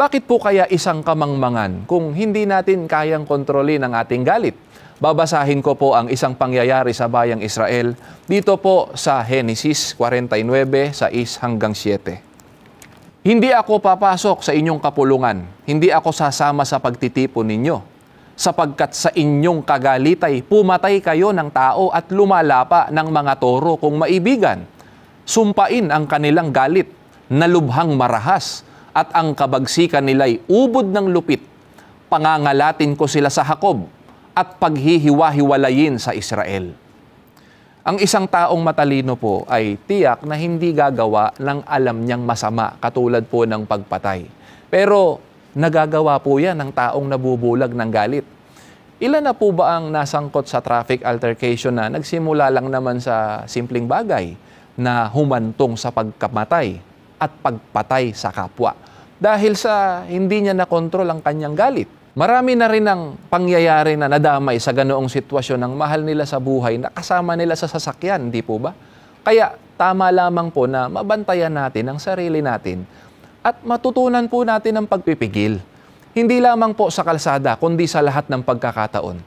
Bakit po kaya isang kamangmangan kung hindi natin kayang kontrolin ang ating galit? Babasahin ko po ang isang pangyayari sa bayang Israel dito po sa Genesis 49, 6-7. Hindi ako papasok sa inyong kapulungan, hindi ako sasama sa pagtitipon ninyo, sapagkat sa inyong kagalitay pumatay kayo ng tao at lumalapa ng mga toro kung maibigan. Sumpain ang kanilang galit na lubhang marahas at ang kabagsikan nila'y ubod ng lupit. Pangangalatin ko sila sa Jacob at paghihiwa-hiwalayin sa Israel. Ang isang taong matalino po ay tiyak na hindi gagawa ng alam niyang masama katulad po ng pagpatay. Pero nagagawa po yan ng taong nabubulag ng galit. Ilan na po ba ang nasangkot sa traffic altercation na nagsimula lang naman sa simpleng bagay na humantong sa pagkamatay at pagpatay sa kapwa dahil sa hindi niya nakontrol ang kanyang galit? Marami na rin ang pangyayari na nadamay sa ganoong sitwasyon ng mahal nila sa buhay na kasama nila sa sasakyan, di po ba? Kaya tama lamang po na mabantayan natin ang sarili natin at matutunan po natin ang pagpipigil. Hindi lamang po sa kalsada, kundi sa lahat ng pagkakataon.